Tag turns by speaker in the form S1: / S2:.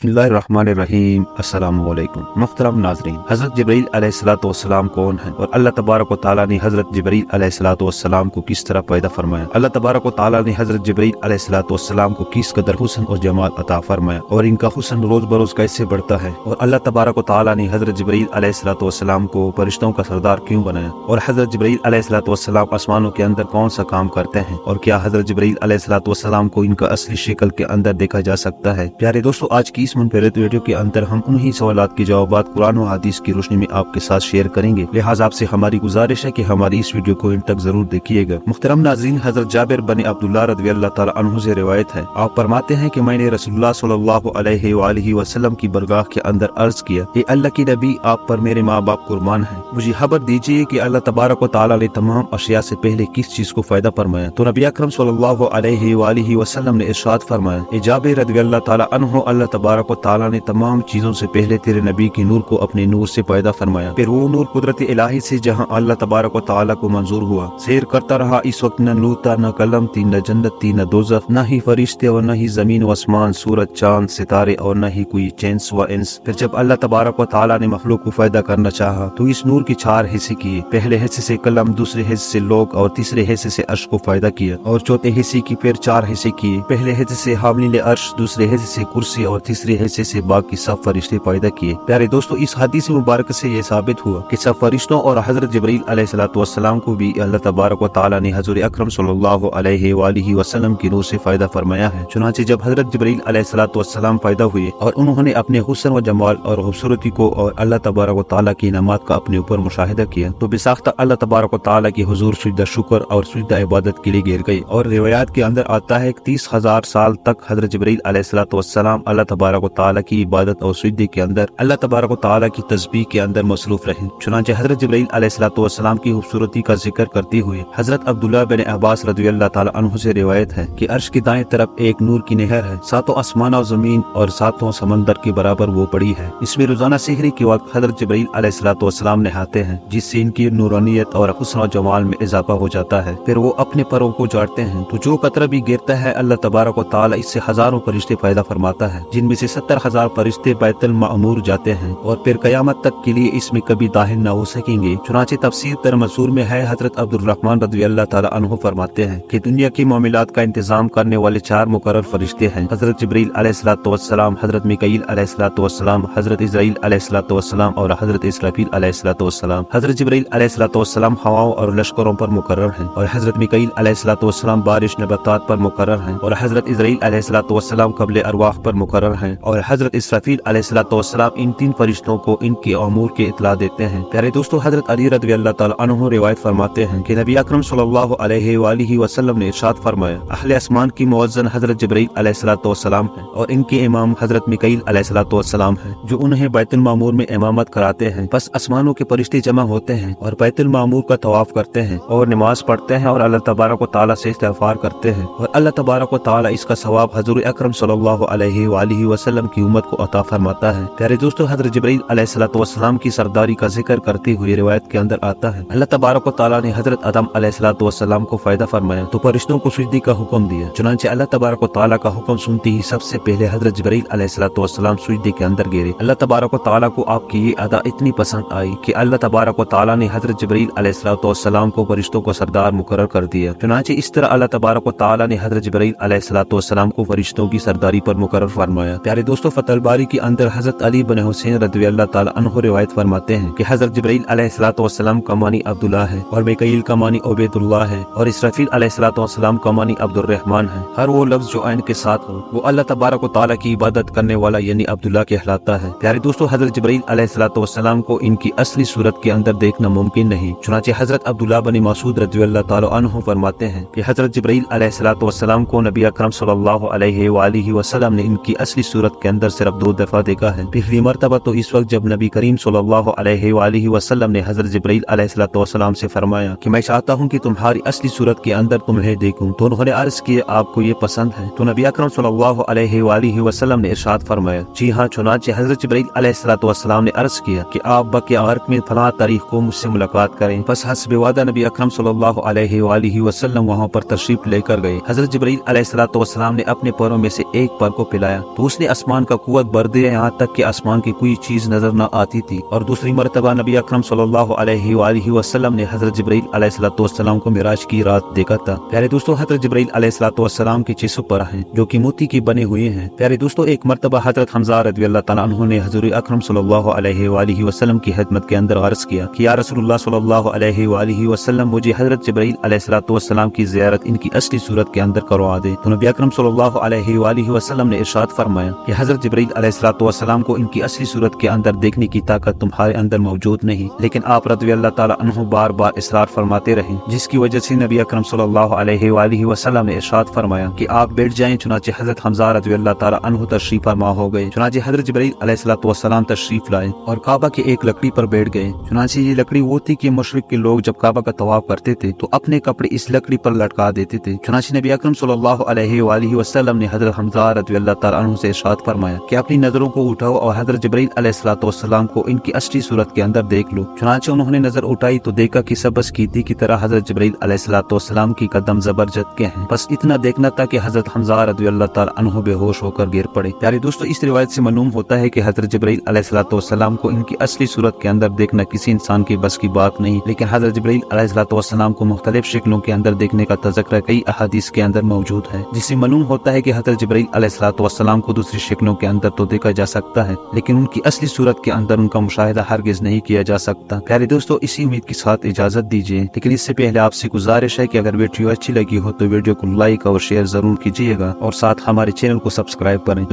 S1: बिस्मिल्लाहिर्रहमानिर्रहीम। अस्सलाम वालेकुम। मुहतरम नाज़रीन, हज़रत जिब्रील अलैहिस्सलाम कौन है और अल्लाह तबारक व तआला ने हज़रत जिब्रील अलैहिस्सलाम को किस तरह पैदा फरमाया। अल्लाह तबारक व तआला ने हज़रत जिब्रील अलैहिस्सलाम को किस कदर हुस्न और जमाल अता फरमाया और इनका हुस्न रोज बरोज कैसे बढ़ता है, और अल्लाह तबारक व तआला ने हज़रत जिब्रील अलैहिस्सलाम को फरिश्तों का सरदार क्यों बनाया, और हज़रत जिब्रील अलैहिस्सलाम आसमानों के अंदर कौन सा काम करते हैं, और क्या हज़रत जिब्रील अलैहिस्सलाम को इनका असली शक्ल के अंदर देखा जा सकता है। प्यारे दोस्तों, आज की इस मुनफरिद वीडियो के अंदर हम उन्हीं सवालात के जवाबात कुरान और हदीस की रोशनी में आपके साथ शेयर करेंगे। लिहाजा आपसे हमारी गुजारिश है कि हमारी इस वीडियो को इन तक जरूर देखिएगा। मुहतरम नाज़रीन, हज़रत जाबिर बिन अब्दुल्लाह रज़ियल्लाहु तआला अन्हु से रिवायत है, आप फरमाते हैं कि मैंने रसूलुल्लाह सल्लल्लाहु अलैहि वसल्लम की बरगाह के अंदर अर्ज किया, ए अल्लाह की नबी, आप पर मेरे माँ बाप कुर्बान हैं, मुझे खबर दीजिए कि अल्लाह तबारक व तआला ने तमाम अशिया से पहले किस चीज को फायदा फरमाया। तो नबी अकरम सल्लल्लाहु अलैहि वसल्लम ने इरशाद फरमाया, ए जाबिर रज़ियल्लाहु तआला अन्हु, अल्लाह तबारक व तआला ने तमाम चीजों से पहले तेरे नबी की नूर को अपने नूर से पैदा फरमाया, फिर वो नूर कुदरत इलाही से जहाँ अल्लाह तबारक व तआला को मंजूर हुआ सैर करता रहा। इस वक्त न नूर था, न कलम थी, न जन्नत थी, न दोज़ख, न ही फरिश्ते और न ही जमीन व आसमान, सूरज, चांद, सितारे और न ही कोई जिन्स व इंस। फिर जब अल्लाह तबारक व तआला ने मखलूक को फायदा करना चाहा तो इस नूर की 4 हिस्से किए। पहले हिस्से से कलम, दूसरे हिस्से से लोग और तीसरे हिस्से से अर्श को फायदा किया, और चौथे हिस्से की फिर 4 हिस्से किए। पहले हिस्से से हामिल अर्श, दूसरे हिस्से से कुर्सी और तीसरे हिस्से से बाकी सब फरिश्ते पैदा किए। प्यारे दोस्तों, इस हदीस मुबारक से ये साबित हुआ कि सब फरिश्तों और हजरत जिब्रील अलैहिस्सलाम को भी अल्लाह तबारक व तआला ने हुज़ूर अकरम सल्लल्लाहु अलैहि वसल्लम की नूर से फायदा फरमाया है। चुनांचे जब हजरत जिब्रील अलैहिस्सलाम पैदा हुए और उन्होंने अपने हुस्न व जमाल और खूबसूरती को और अल्लाह तबारक व तआला की इनामात का अपने ऊपर मुशाहिदा किया, तो बेसाख्ता अल्लाह तबारक व तआला की हुजूर सुजदा शुक्र और सुजदा इबादत के लिए गिर गई। और रिवायात के अंदर आता है कि 30,000 साल तक हजरत जिब्रील अलैहिस्सलाम अल्लाह तबारक व तआला की इबादत और सुजदे के अंदर अल्लाह तबारक व तआला की तस्बीह के अंदर मसरूफ रहे। चुनांचे हजरत जिब्रील अलैहिस्सलाम की खूबसूरती का जिक्र करते हुए हजरत अब्दुल्लाह बिन अब्बास रज़ियल्लाहु तआला अन्हु से रिवायत है कि अर्श की दाएं तरफ एक नूर की नहर है, 7 आसमान और जमीन और 7 समंदर के बराबर वो बड़ी है। इसमें रोजाना सहरी के वक्त हजरत जिब्रील अलैहिस्सलाम नहाते हैं, जिससे इनकी नूरानियत और हुस्न और जमाल में इजाफा हो जाता है। फिर वो अपने परों को झाड़ते हैं तो जो कतरा भी गिरता है अल्लाह तबारक व तआला इससे हजारों फरिश्ते पैदा फरमाता है, जिनमें से 70,000 फरिश्ते बैतुल मामूर जाते हैं और फिर कयामत तक के लिए इसमें कभी दाखिल न हो सकेंगे। चुनांचे तफसीर तर मंसूर में है, हजरत अब्दुर्रहमान रज़ियल्लाहु तआला अन्हु फरमाते हैं कि दुनिया की मामलात का इंतजाम करने वाले 4 मुकर्रर फरिश्ते हैं, हजरत जिब्रील अलैहिस्सलाम, हजरत मिकाईल अलैहिस्सलाम, हजरत इज़राईल अलैहिस्सलाम और हजरत इसराफील अलैहिस्सलाम। हजरत जिब्रील अलैहिस्सलाम हवाओं और लश्करों पर मुकर्रर हैं, और हजरत मिकाईल अलैहिस्सलाम बारिश नबातात पर मुकर्रर हैं, और हजरत इज़राईल अलैहिस्सलाम कब्ल अरवाह पर मुकर्रर हैं, और हजरत इसराफील अलैहिस्सलाम इन 3 फरिश्तों को इनके अमूर के इत्तला देते हैं। प्यारे दोस्तों, हजरत अली रज़ियल्लाहु तआला अन्हु रिवायत फरमाते हैं कि नबी अकरम सल्लल्लाहु अलैहि वसल्लम ने इरशाद फरमाया, अहले आसमान की मुअज्जिन हजरत जिब्रील अलैहिस्सलाम हैं और इनके इमाम हजरत मिकाईल अलैहिस्सलाम हैं, जो उन्हें बैतुल मामूर में इमामत कराते हैं। बस आसमानों के फरिश्ते जमा होते हैं और बैतुल मामूर का तवाफ करते हैं और नमाज पढ़ते हैं और अल्लाह तबारक व तआला से इस्तिग़फ़ार करते हैं, और अल्लाह तबारक व तआला इसका सवाब हुज़ूर अकरम सल्लल्लाहु अलैहि वसल्लम की उम्मत को अता फरमाता है। प्यारे दोस्तों, हजरत जिब्रील अलैहिस्सलाम की सरदारी का जिक्र करते हुए रिवायत के अंदर आता है, अल्लाह तबारक व तआला ने हजरत आदम अलैहिस्सलाम को फायदा फरमाया तो फरिश्तों को सुजदे का हुक्म दिया। चुनांचे अल्लाह तबारक व तआला का हुक्म सुनते ही सबसे पहले हजरत जिब्रील अलैहिस्सलाम सुजदे के अंदर गिरे। अल्लाह तबारक व तआला को आपकी ये अदा इतनी पसंद आई कि अल्लाह तबारक व तआला ने हजरत जिब्रील अलैहिस्सलाम को फरिश्तों को सरदार मुकर्रर कर दिया। चुनांचे इस तरह अल्लाह तबारक व तआला ने हजरत जिब्रील अलैहिस्सलाम को फरिश्तों की सरदारी पर मुकर्रर फरमाया। प्यारे दोस्तों, फतहुल बारी के अंदर हजरत अली बिन हुसैन रज़ियल्लाहु तआला अन्हु रिवायत फरमाते हैं कि हजरत जिब्रील अलैहिस्सलाम का मानी अब्दुल्लाह है, और मिकाईल का मानी उबैदुल्लाह है, और इसराफील अलैहिस्सलाम का मानी अब्दुर्रहमान है। हर वो लफ्ज जो ऐन के साथ हो वो अल्लाह तबारक व तआला की इबादत करने वाला यानी अब्दुल्लाह कहलाता है। प्यारे दोस्तों, हजरत जिब्रील अलैहिस्सलाम को इनकी असली सूरत के अंदर देखना मुमकिन नहीं। चुनांचे हजरत अब्दुल्लाह बिन मसूद रज़ियल्लाहु तआला अन्हु फरमाते हैं कि हजरत जिब्रील अलैहिस्सलाम को नबी अकरम सल्लल्लाहु अलैहि वसल्लम ने इनकी असली सूरत के अंदर सिर्फ 2 दफा देखा है। पहली मर्तबा तो इस वक्त जब नबी करीम सल्लल्लाहु अलैहि वसल्लम ने हजरत जिब्रील अलैहिस्सलाम से फरमाया कि मैं चाहता हूँ कि तुम्हारी असली सूरत के अंदर तुम्हें देखूं, तो उन्होंने अर्ज किया, आपको ये पसंद है? तो नबी अकरम सल्लल्लाहु अलैहि वसल्लम ने इरशाद फरमाया, जी हाँ। चुनांचे हजरत जिब्रील अलैहिस्सलाम ने अर्ज किया कि आप बक़िया अर्क में फलां तारीख को मुझसे मुलाकात करें। बस हस्ब वादा नबी अकरम सल्लल्लाहु अलैहि वसल्लम वहाँ पर तशरीफ लेकर गए। हजरत जिब्रील अलैहिस्सलाम ने अपने पैरों में से एक पर को पिलाया तो उसने आसमान का कुव्वत भर दिया, यहाँ तक कि आसमान की कोई चीज नजर न आती थी। और दूसरी मरतबा नबी अकरम सल्लल्लाहु अलैहि वसल्लम ने हजरत जिब्रील अलैहिस्सलाम को मिराज की रात देखा था। प्यारे दोस्तों, हजरत जिब्रील अलैहिस्सलाम के जिस्म पर हैं जो कि मोती के बने हुए हैं। प्यारे दोस्तों, एक मरतबा हजरत हमजा रज़ियल्लाहु ताला अन्हु ने हजूर अकरम सल्लल्लाहु अलैहि वसल्लम की खिदमत के अंदर अर्ज किया कि या रसूलुल्लाह सल्लल्लाहु अलैहि वसल्लम, मुझे हजरत जिब्रील अलैहिस्सलाम की ज़ियारत इनकी असली सूरत के अंदर करवा दे। तो नबी अकरम सल्लल्लाहु अलैहि वसल्लम ने इरशाद फरमाया कि हजरत जिब्रील अलैहिस्सलाम को इनकी असली सूरत के अंदर देखने की ताकत तुम्हारे अंदर मौजूद नहीं, लेकिन आप रज़ियल्लाहु ताला अन्हु बार बार इसरार फरमाते रहे, जिसकी वजह से नबी अकरम सल्लल्लाहु अलैहि वसल्लम ने इरशाद फरमाया कि आप बैठ जाएं। चुनाचे हजरत हमजा रज़ियल्लाहु ताला अन्हु तशरीफ फरमा हो गए। चुनाचे हजरत जिब्रील अलैहिस्सलाम तशरीफ लाए और काबा के एक लकड़ी पर बैठ गए। चुनाचे ये लकड़ी वो थी कि मुशरिक के लोग जब काबा का तवाफ करते थे तो अपने कपड़े इस लकड़ी पर लटका देते थे। चुनाचे नबी अकरम सल्लल्लाहु अलैहि वसल्लम ने हजरत हमजा रज़ियल्लाहु ताला अन्हु से इरशाद फरमाया कि अपनी नजरों को उठाओ और हजरत जिब्रील अलैहिस्सलाम को इनकी असली सूरत के अंदर देख लो। चुनाचे उन्होंने नजर उठाई तो देखा कि सबस कीती की तरह हजरत जिब्रील अलैहिस्सलाम की कदम जबरदस्त के हैं। बस इतना देखना था कि हजरत हमजा रज़ियल्लाहु ताला अन्हु बेहोश होकर गिर पड़े। प्यारे दोस्तों, इस रिवायत से मालूम होता है कि हजरत जिब्रील अलैहिस्सलाम को इनकी असली सूरत के अंदर देखना किसी इंसान की बस की बात नहीं, लेकिन हजरत जिब्रील अलैहिस्सलाम को मुख्तलिफ शक्लों के अंदर देखने का तज़किरा कई अहादीस के अंदर मौजूद है, जिससे मालूम होता है कि हजरत जिब्रील अलैहिस्सलाम को दूसरी शक्लों के अंदर तो देखा जा सकता है, लेकिन उनकी असली सूरत के अंदर उनका मुशाहिदा हरगिज नहीं किया जा सकता। प्यारे दोस्तों, इसी उम्मीद के साथ इजाजत दीजिए, लेकिन इससे पहले आपसे गुजारिश है कि अगर वीडियो अच्छी लगी हो तो वीडियो को लाइक और शेयर जरूर कीजिएगा और साथ हमारे चैनल को सब्सक्राइब करें।